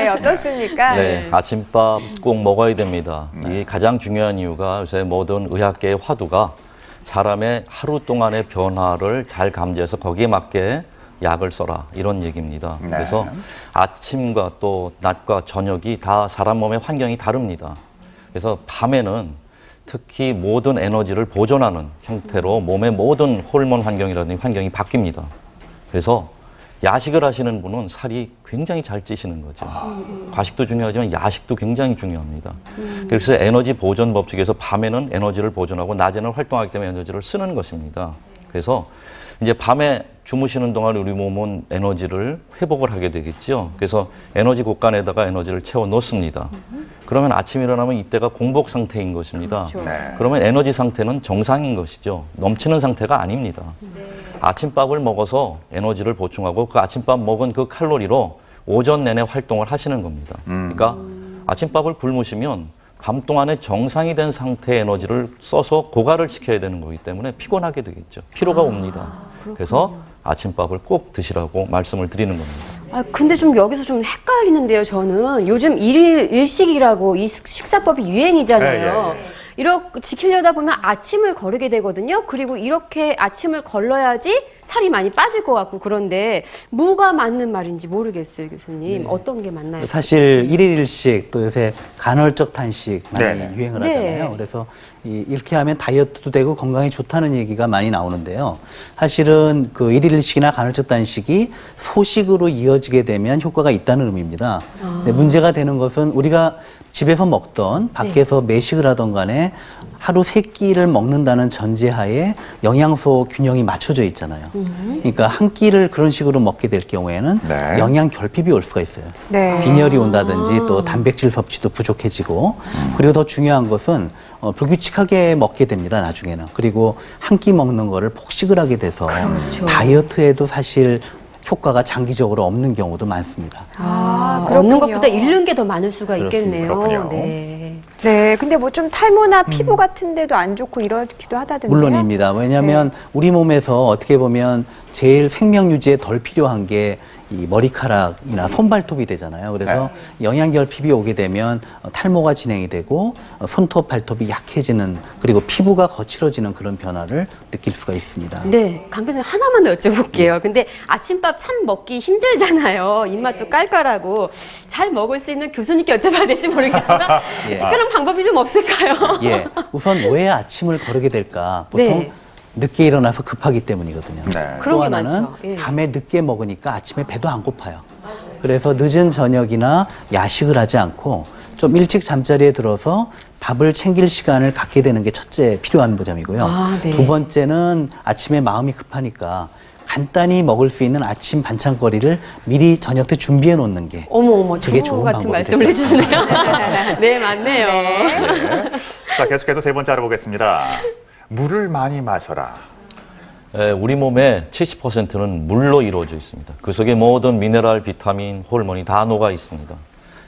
네, 어떻습니까? 네, 아침밥 꼭 먹어야 됩니다. 이 가장 중요한 이유가 요새 모든 의학계의 화두가 사람의 하루 동안의 변화를 잘 감지해서 거기에 맞게 약을 써라 이런 얘기입니다. 네. 그래서 아침과 또 낮과 저녁이 다 사람 몸의 환경이 다릅니다. 그래서 밤에는 특히 모든 에너지를 보존하는 형태로 몸의 모든 호르몬 환경이라든지 환경이 바뀝니다. 그래서 야식을 하시는 분은 살이 굉장히 잘 찌시는 거죠. 과식도 중요하지만 야식도 굉장히 중요합니다. 그래서 에너지 보존 법칙에서 밤에는 에너지를 보존하고 낮에는 활동하기 때문에 에너지를 쓰는 것입니다. 그래서 이제 밤에 주무시는 동안 우리 몸은 에너지를 회복을 하게 되겠죠. 그래서 에너지 곳간에다가 에너지를 채워 놓습니다. 그러면 아침 일어나면 이때가 공복 상태인 것입니다. 그렇죠. 네. 그러면 에너지 상태는 정상인 것이죠. 넘치는 상태가 아닙니다. 아침밥을 먹어서 에너지를 보충하고 그 아침밥 먹은 그 칼로리로 오전 내내 활동을 하시는 겁니다. 그러니까 아침밥을 굶으시면 밤 동안에 정상이 된 상태의 에너지를 써서 고갈을 시켜야 되는 거기 때문에 피곤하게 되겠죠. 피로가 옵니다. 그래서 아침밥을 꼭 드시라고 말씀을 드리는 겁니다. 근데 좀 여기서 좀 헷갈리는데요, 저는. 요즘 일일 일식이라고 이 식사법이 유행이잖아요. 이렇게 지키려다 보면 아침을 거르게 되거든요. 그리고 이렇게 아침을 걸러야지 살이 많이 빠질 것 같고 그런데 뭐가 맞는 말인지 모르겠어요, 교수님. 어떤 게 맞나요? 사실 일일일식 또 요새 간헐적 단식 많이 네네. 유행을 네. 하잖아요. 그래서 이렇게 하면 다이어트도 되고 건강에 좋다는 얘기가 많이 나오는데요. 사실은 그 일일일식이나 간헐적 단식이 소식으로 이어지게 되면 효과가 있다는 의미입니다. 근데 문제가 되는 것은 우리가 집에서 먹던 밖에서 매식을 하던 간에 하루 3끼를 먹는다는 전제하에 영양소 균형이 맞춰져 있잖아요. 그러니까 한 끼를 그런 식으로 먹게 될 경우에는 네. 영양 결핍이 올 수가 있어요. 네. 빈혈이 온다든지 또 단백질 섭취도 부족해지고 그리고 더 중요한 것은 불규칙하게 먹게 됩니다, 나중에는. 그리고 한 끼 먹는 거를 폭식을 하게 돼서 다이어트에도 사실 효과가 장기적으로 없는 경우도 많습니다. 얻는 것보다 잃는 게 더 많을 수가 있겠네요. 그렇군요. 네. 네, 근데 뭐 좀 탈모나 피부 같은 데도 안 좋고 이러기도 하다던데요. 물론입니다. 왜냐하면 우리 몸에서 어떻게 보면 제일 생명 유지에 덜 필요한 게 이 머리카락이나 손발톱이 되잖아요. 그래서 영양 결핍이 오게 되면 탈모가 진행이 되고 손톱, 발톱이 약해지는 그리고 피부가 거칠어지는 그런 변화를 느낄 수가 있습니다. 네, 강 교수님 하나만 더 여쭤볼게요. 근데 아침밥 참 먹기 힘들잖아요. 입맛도 깔깔하고. 잘 먹을 수 있는 교수님께 여쭤봐야 될지 모르겠지만 특별한 방법이 좀 없을까요? 예, 우선 왜 아침을 거르게 될까? 보통 네. 늦게 일어나서 급하기 때문이거든요. 네. 그런 또 게 하나는 많죠. 예. 밤에 늦게 먹으니까 아침에 배도 안 고파요. 그래서 늦은 저녁이나 야식을 하지 않고 좀 일찍 잠자리에 들어서 밥을 챙길 시간을 갖게 되는 게 첫째 필요한 점이고요. 네. 두 번째는 아침에 마음이 급하니까 간단히 먹을 수 있는 아침 반찬거리를 미리 저녁 때 준비해 놓는 게 어머, 그게 주부 좋은 같은 방법이 말씀을 될 것 해주시네요. 네, 맞네요. 네. 자, 계속해서 세 번째 알아보겠습니다. 물을 많이 마셔라. 우리 몸의 70%는 물로 이루어져 있습니다. 그 속에 모든 미네랄, 비타민, 호르몬이 다 녹아 있습니다.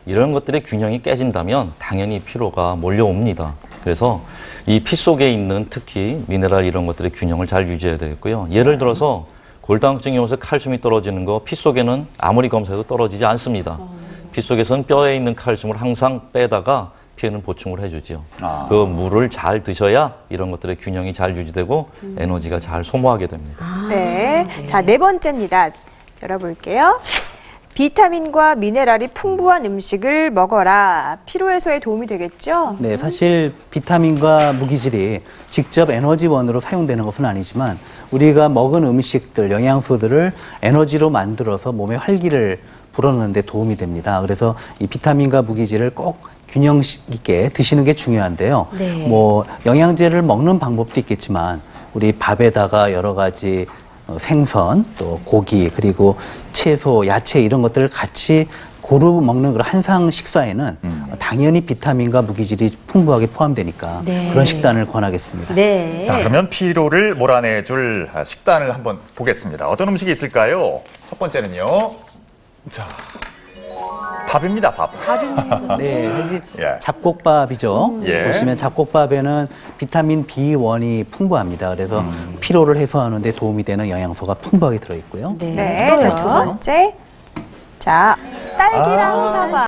이런 것들의 균형이 깨진다면 당연히 피로가 몰려옵니다. 그래서 이 피 속에 있는 특히 미네랄 이런 것들의 균형을 잘 유지해야 되겠고요. 예를 들어서 골다공증이 오면서 칼슘이 떨어지는 거 피 속에는 아무리 검사해도 떨어지지 않습니다. 피 속에서는 뼈에 있는 칼슘을 항상 빼다가 피에는 보충을 해주죠. 그 물을 잘 드셔야 이런 것들의 균형이 잘 유지되고 에너지가 잘 소모하게 됩니다. 네. 자, 네 번째입니다. 열어볼게요. 비타민과 미네랄이 풍부한 음식을 먹어라. 피로 해소에 도움이 되겠죠? 네, 사실 비타민과 무기질이 직접 에너지원으로 사용되는 것은 아니지만 우리가 먹은 음식들, 영양소들을 에너지로 만들어서 몸의 활기를 불어넣는 데 도움이 됩니다. 그래서 이 비타민과 무기질을 꼭 균형 있게 드시는 게 중요한데요. 뭐 영양제를 먹는 방법도 있겠지만 우리 밥에다가 여러 가지 생선, 또 고기, 그리고 채소, 야채 이런 것들을 같이 고루 먹는 그런 한상 식사에는 당연히 비타민과 무기질이 풍부하게 포함되니까 그런 식단을 권하겠습니다. 네. 자, 그러면 피로를 몰아내줄 식단을 한번 보겠습니다. 어떤 음식이 있을까요? 첫 번째는요. 자, 밥입니다, 밥. 네, 사실 예. 잡곡밥이죠. 예. 보시면 잡곡밥에는 비타민 B1이 풍부합니다. 그래서 피로를 해소하는 데 도움이 되는 영양소가 풍부하게 들어있고요. 네. 자, 두 번째. 자, 딸기랑 사과.